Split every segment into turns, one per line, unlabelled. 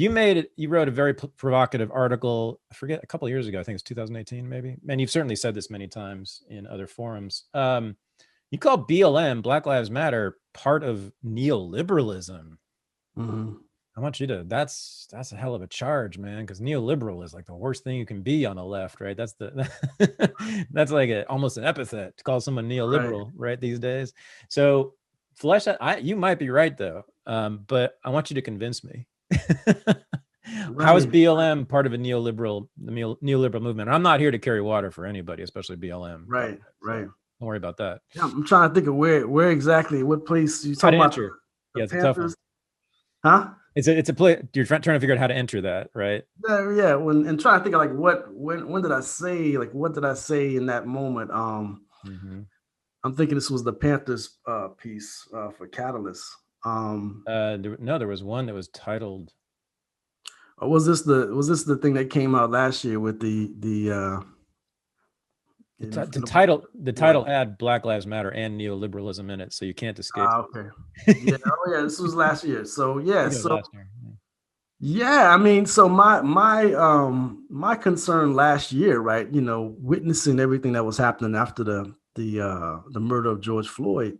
You wrote a very provocative article, I forget, a couple of years ago, I think it's 2018 maybe. And you've certainly said this many times in other forums. You call BLM, Black Lives Matter, part of neoliberalism.
Mm-hmm.
I want you to, that's a hell of a charge, man, because neoliberal is like the worst thing you can be on the left, right? That's that's like almost an epithet to call someone neoliberal, right, these days. So flesh that, you might be right though, but I want you to convince me. How is BLM part of a neoliberal movement? I'm not here to carry water for anybody, especially BLM.
Right.
Don't worry about that.
Yeah, I'm trying to think of where exactly, what place you talking about.
Yeah, it's a tough one.
Huh?
It's a play. You're trying to figure out how to enter that, right?
Yeah. And trying to think of like when did I say, like, what did I say in that moment? I'm thinking this was the Panthers piece for Catalyst.
No, there was one that was titled.
Was this the thing that came out last year with the
title had Black Lives Matter and neoliberalism in it, so you can't escape.
Okay. Yeah. Oh yeah, this was last year. So yeah. Yeah, I mean, so my concern last year, right? You know, witnessing everything that was happening after the murder of George Floyd.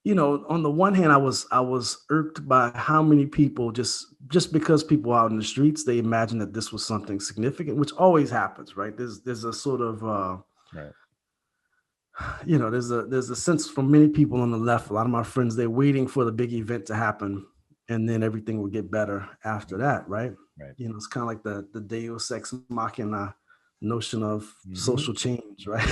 You know, on the one hand, I was irked by how many people just because people out in the streets, they imagine that this was something significant, which always happens, right? There's a sort of
right.
You know, there's a sense from many people on the left, a lot of my friends, they're waiting for the big event to happen, and then everything will get better after that, right? You know, it's kind of like the Deus ex machina notion of social change, right?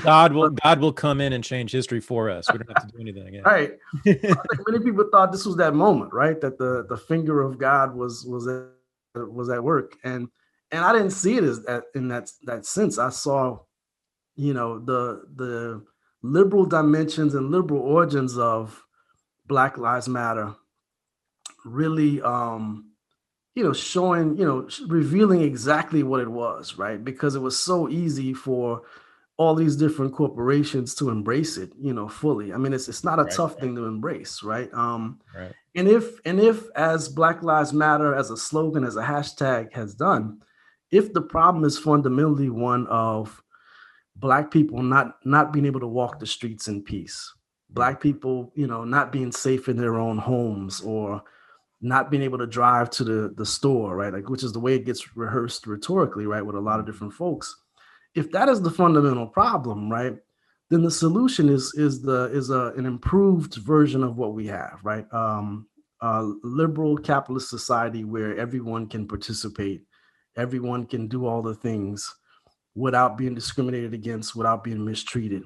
God will come in and change history for us. We don't have to do anything again.
Right. I think many people thought this was that moment, right? That the finger of God was at work, and I didn't see it as in that sense. I saw, you know, the liberal dimensions and liberal origins of Black Lives Matter really, you know, showing, you know, revealing exactly what it was, right? Because it was so easy for all these different corporations to embrace it, you know, fully. I mean, it's not a tough thing to embrace, right? And if as Black Lives Matter as a slogan, as a hashtag has done, if the problem is fundamentally one of Black people not being able to walk the streets in peace, Black people, you know, not being safe in their own homes, or not being able to drive to the store, right? Like, which is the way it gets rehearsed rhetorically, right? With a lot of different folks. If that is the fundamental problem, right, then the solution is an improved version of what we have, right? Liberal capitalist society where everyone can participate, everyone can do all the things without being discriminated against, without being mistreated.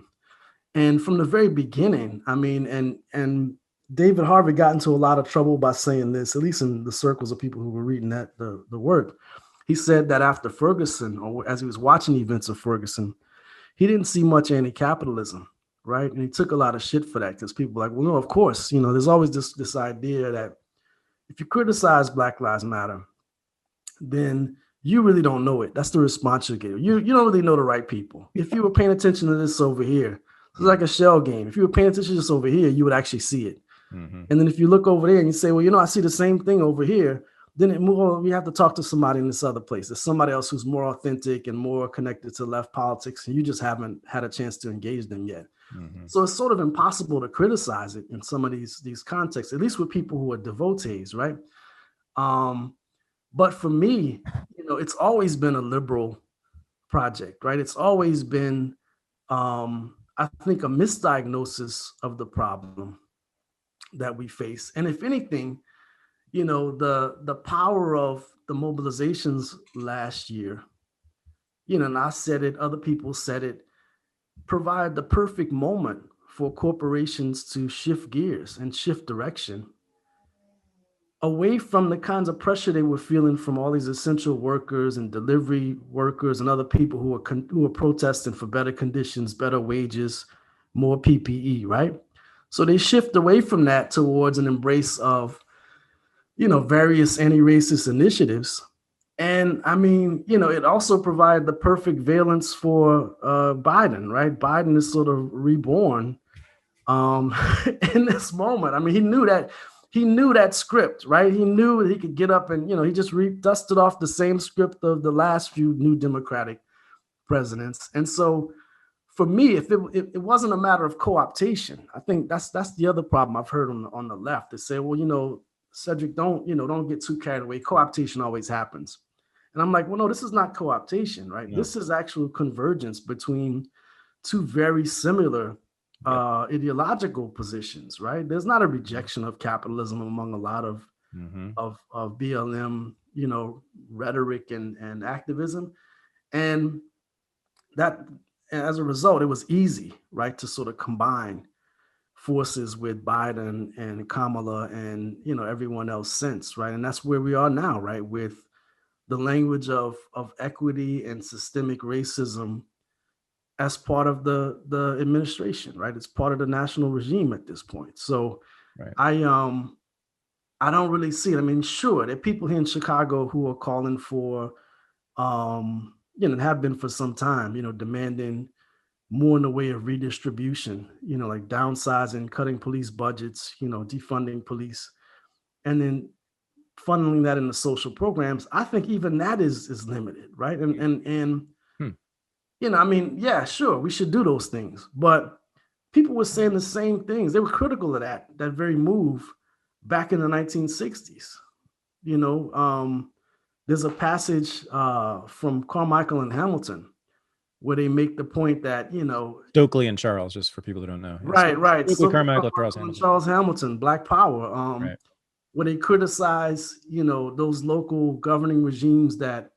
And from the very beginning, I mean, and David Harvey got into a lot of trouble by saying this, at least in the circles of people who were reading the work. He said that after Ferguson, or as he was watching the events of Ferguson, he didn't see much anti-capitalism, right? And he took a lot of shit for that, because people were like, well, no, of course, you know, there's always this idea that if you criticize Black Lives Matter, then you really don't know it. That's the response you get. You don't really know the right people. If you were paying attention to this over here, it's like a shell game. If you were paying attention to this over here, you would actually see it. And then if you look over there and you say, well, you know, I see the same thing over here, then we have to talk to somebody in this other place. There's somebody else who's more authentic and more connected to left politics, and you just haven't had a chance to engage them yet. So it's sort of impossible to criticize it in some of these contexts, at least with people who are devotees, right? But for me, you know, it's always been a liberal project, right? It's always been, I think, a misdiagnosis of the problem that we face. And if anything, you know, the power of the mobilizations last year, you know, and I said it, other people said it, provide the perfect moment for corporations to shift gears and shift direction away from the kinds of pressure they were feeling from all these essential workers and delivery workers and other people who are protesting for better conditions, better wages, more PPE, right? So they shift away from that towards an embrace of, you know, various anti-racist initiatives. And I mean, you know, it also provided the perfect valence for Biden, right? Biden is sort of reborn in this moment. I mean, he knew that he knew that script, right? He knew that he could get up and, he just dusted off the same script of the last few new Democratic presidents. And so for me, if it wasn't a matter of co-optation, I think that's the other problem I've heard on the left. They say, well, Cedric, don't get too carried away. Co-optation always happens. And I'm like, well, no, this is not co-optation, right? No. This is actual convergence between two very similar ideological positions, right? There's not a rejection of capitalism among a lot of BLM, rhetoric and activism. And that, as a result, it was easy, right, to sort of combine forces with Biden and Kamala and, everyone else since, right? And that's where we are now, right? With the language of equity and systemic racism as part of the administration, right? It's part of the national regime at this point. So I don't really see it. I mean, sure, there are people here in Chicago who are calling for, have been for some time, demanding more in the way of redistribution, like downsizing, cutting police budgets, defunding police, and then funneling that into social programs. I think even that is limited, right? I mean, yeah, sure, we should do those things, but people were saying the same things. They were critical of that very move back in the 1960s. There's a passage from Carmichael and Hamilton where they make the point that,
Stokely and Charles, just for people who don't know.
Right.
Stokely, Carmichael,
Charles Hamilton, Black Power, where they criticize, those local governing regimes that,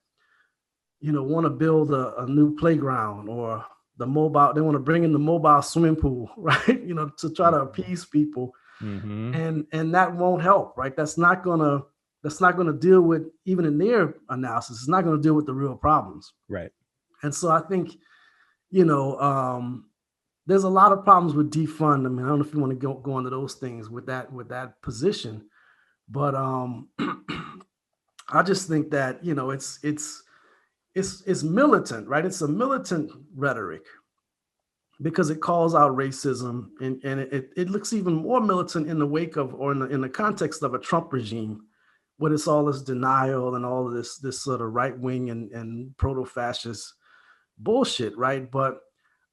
want to build a new playground or they want to bring in the mobile swimming pool, right? To try to appease people. And that won't help, right? That's not gonna deal with, even in their analysis, it's not gonna deal with the real problems.
Right.
And so I think, there's a lot of problems with defund. I mean, I don't know if you want to go into those things with that position, but I just think that, it's militant, right? It's a militant rhetoric because it calls out racism, and it looks even more militant in the wake of, or in the context of a Trump regime, where it's all this denial and all of this sort of right wing and proto-fascist bullshit, right? But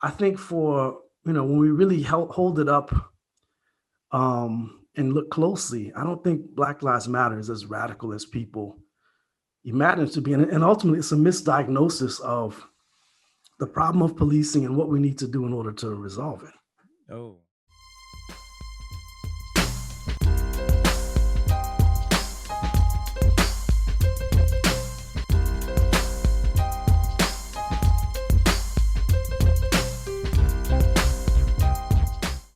I think for, when we really hold it up and look closely, I don't think Black Lives Matter is as radical as people imagine it to be. And ultimately, it's a misdiagnosis of the problem of policing and what we need to do in order to resolve it.
Oh.